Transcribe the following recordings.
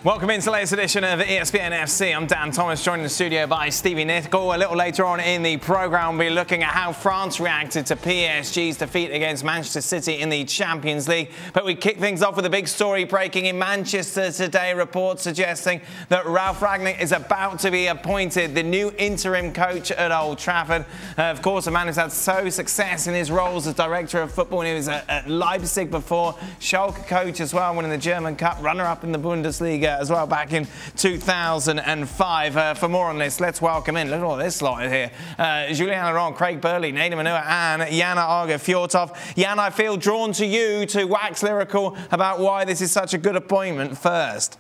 Welcome into the latest edition of ESPN FC. I'm Dan Thomas, joined in the studio by Stevie Nichol. A little later on in the programme, we'll be looking at how France reacted to PSG's defeat against Manchester City in the Champions League. But we kick things off with a big story breaking in Manchester today. Reports suggesting that Ralf Rangnick is about to be appointed the new interim coach at Old Trafford. Of course, a man who's had so success in his roles as director of football. He was at Leipzig before, Schalke coach as well, winning the German Cup, runner-up in the Bundesliga as well back in 2005. For more on this, let's welcome in, look at all this lot here, Julien Laurens, Craig Burley, Nedum Onuoha and Aage Fjortoft. Jan, I feel drawn to you to wax lyrical about why this is such a good appointment first.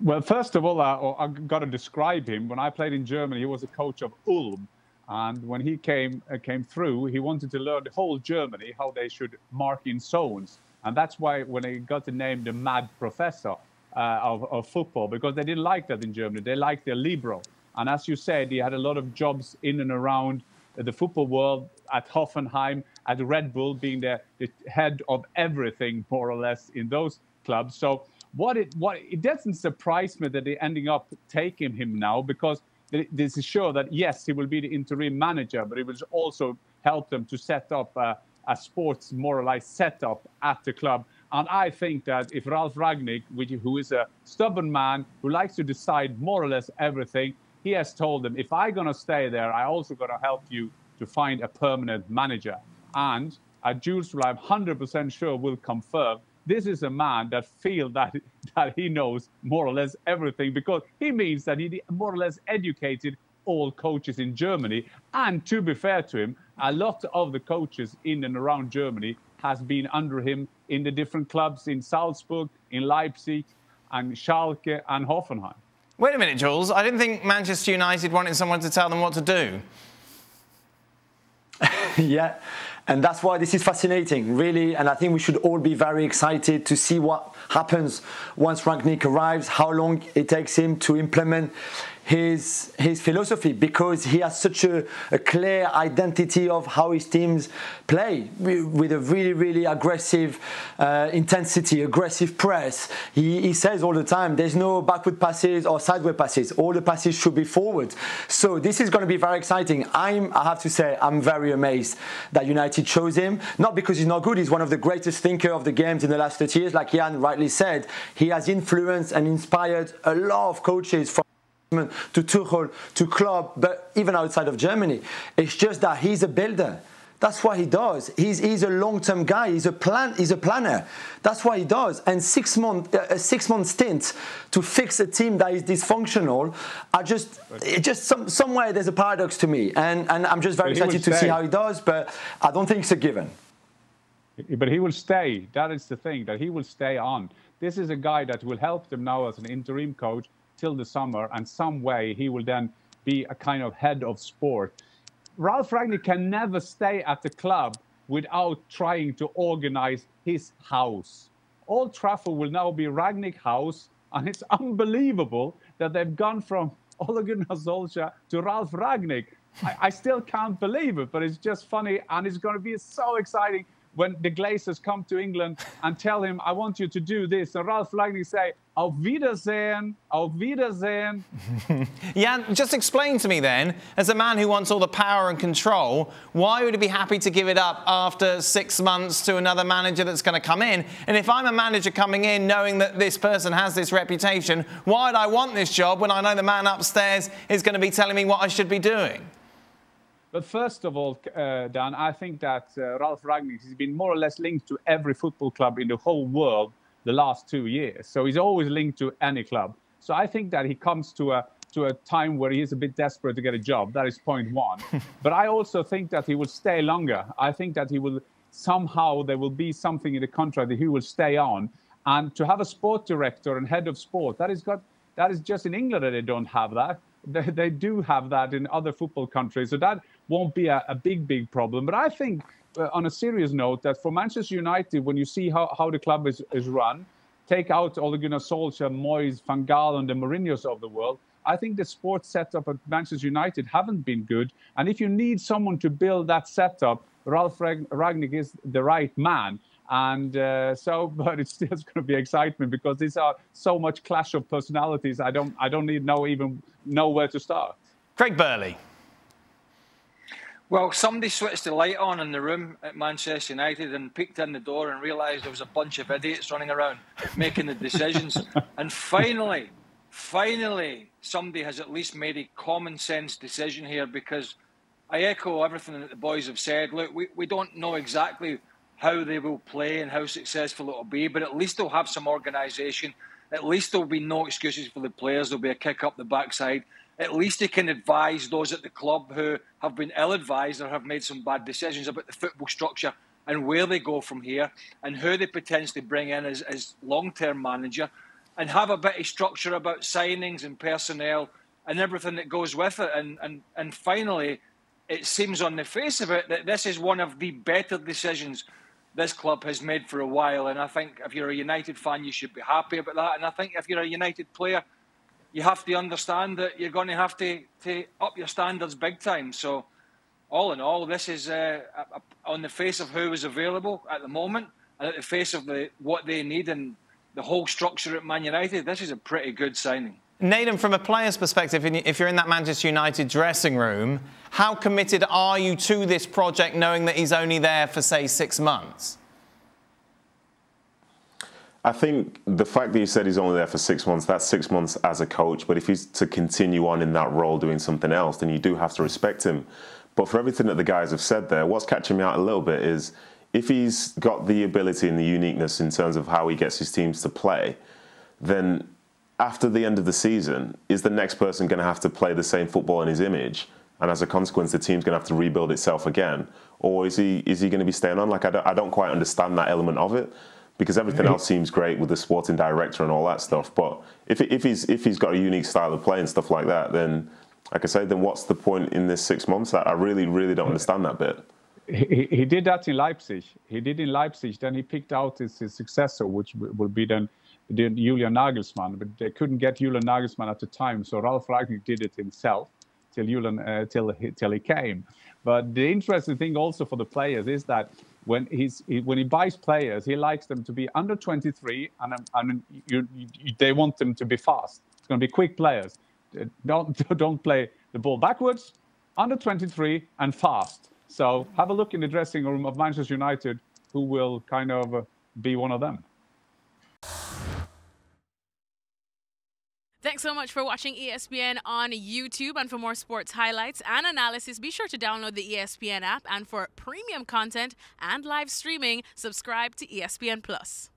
Well, first of all, I've got to describe him. When I played in Germany, he was a coach of Ulm. And when he came through, he wanted to learn the whole Germany, how they should mark in zones. And that's why when he got the name the Mad Professor, of football, because they didn't like that in Germany. They liked their libero. And as you said, he had a lot of jobs in and around the football world, at Hoffenheim, at Red Bull, being the head of everything, more or less, in those clubs. So it doesn't surprise me that they're ending up taking him now, because this is sure that, yes, he will be the interim manager, but it will also help them to set up a sports, more or less, setup at the club. And I think that if Ralf Rangnick, who is a stubborn man, who likes to decide more or less everything, he has told them, if I'm going to stay there, I also got to help you to find a permanent manager. And Jules, who I'm 100% sure will confirm, this is a man that feels that he knows more or less everything, because he means that he more or less educated all coaches in Germany. And to be fair to him, a lot of the coaches in and around Germany has been under him in the different clubs in Salzburg, in Leipzig, and Schalke and Hoffenheim. Wait a minute, Jules. I didn't think Manchester United wanted someone to tell them what to do. Yeah, and that's why this is fascinating, really. And I think we should all be very excited to see what happens once Rangnick arrives, how long it takes him to implement his philosophy, because he has such a clear identity of how his teams play, with a really, really aggressive intensity, aggressive press. He says all the time, there's no backward passes or sideward passes. All the passes should be forward. So this is going to be very exciting. I have to say, I'm very amazed that United chose him. Not because he's not good. He's one of the greatest thinkers of the games in the last 30 years. Like Jan rightly said, he has influenced and inspired a lot of coaches from to Tuchel, to Klopp, but even outside of Germany. It's just that he's a builder. That's what he does. He's a long-term guy. He's a planner. That's what he does. And a 6-month stint to fix a team that is dysfunctional, somewhere there's a paradox to me. And I'm just very excited to see how he does, but I don't think it's a given. But he will stay. That is the thing, that he will stay on. This is a guy that will help them now as an interim coach till the summer, and some way he will then be a kind of head of sport. Ralf Rangnick can never stay at the club without trying to organize his house. Old Trafford will now be Rangnick house, and it's unbelievable that they've gone from Ole Gunnar Solskjaer to Ralf Rangnick. I still can't believe it, but it's just funny, and it's going to be so exciting when the Glazers come to England and tell him, I want you to do this. And Ralf Rangnick say, Auf Wiedersehen, auf Wiedersehen. Yeah, just explain to me then, as a man who wants all the power and control, why would he be happy to give it up after 6 months to another manager that's going to come in? And if I'm a manager coming in knowing that this person has this reputation, why would I want this job when I know the man upstairs is going to be telling me what I should be doing? But first of all, Dan, I think that Ralf Rangnick has been more or less linked to every football club in the whole world the last 2 years. So he's always linked to any club. So I think that he comes to a time where he is a bit desperate to get a job. That is point one. But I also think that he will stay longer. I think that he will somehow, there will be something in the contract that he will stay on. And to have a sport director and head of sport, that is just in England that they don't have that. They do have that in other football countries. So that won't be a big problem. But I think, on a serious note, that for Manchester United, when you see how the club is run, take out Ole Gunnar Solskjaer, Moyes, Van Gaal and the Mourinhos of the world, I think the sports setup at Manchester United haven't been good. And if you need someone to build that setup, Ralf Rangnick is the right man. And but it's still going to be excitement because these are so much clash of personalities. I don't even know where to start. Craig Burley. Well, somebody switched the light on in the room at Manchester United and peeked in the door and realised there was a bunch of idiots running around making the decisions. And finally, somebody has at least made a common sense decision here, because I echo everything that the boys have said. Look, we don't know exactly how they will play and how successful it will be, but at least they'll have some organisation. At least there'll be no excuses for the players. There'll be a kick up the backside. At least they can advise those at the club who have been ill-advised or have made some bad decisions about the football structure and where they go from here and who they potentially bring in as long-term manager, and have a bit of structure about signings and personnel and everything that goes with it. And finally, it seems on the face of it that this is one of the better decisions this club has made for a while. And I think if you're a United fan, you should be happy about that. And I think if you're a United player, you have to understand that you're going to have to up your standards big time. So all in all, this is on the face of who is available at the moment and at the face of what they need and the whole structure at Man United, this is a pretty good signing. Nedum, from a player's perspective, if you're in that Manchester United dressing room, how committed are you to this project knowing that he's only there for, say, 6 months? I think the fact that you said he's only there for 6 months, that's 6 months as a coach. But if he's to continue on in that role doing something else, then you do have to respect him. But for everything that the guys have said there, what's catching me out a little bit is if he's got the ability and the uniqueness in terms of how he gets his teams to play, then after the end of the season, is the next person going to have to play the same football in his image? And as a consequence, the team's going to have to rebuild itself again? Or is he going to be staying on? Like, I don't quite understand that element of it, because everything else seems great with the sporting director and all that stuff. But if he's got a unique style of play and stuff like that, then, like I say, then what's the point in this 6 months? I really, really don't understand that bit. He did that in Leipzig. Then he picked out his successor, which will be then Julien Nagelsmann. But they couldn't get Julien Nagelsmann at the time, so Ralf Rangnick did it himself till he came. But the interesting thing also for the players is that when he buys players, he likes them to be under 23, and they want them to be fast. It's going to be quick players. Don't play the ball backwards. Under 23 and fast. So have a look in the dressing room of Manchester United, who will kind of be one of them. Thanks so much for watching ESPN on YouTube. And for more sports highlights and analysis, be sure to download the ESPN app. And for premium content and live streaming, subscribe to ESPN Plus.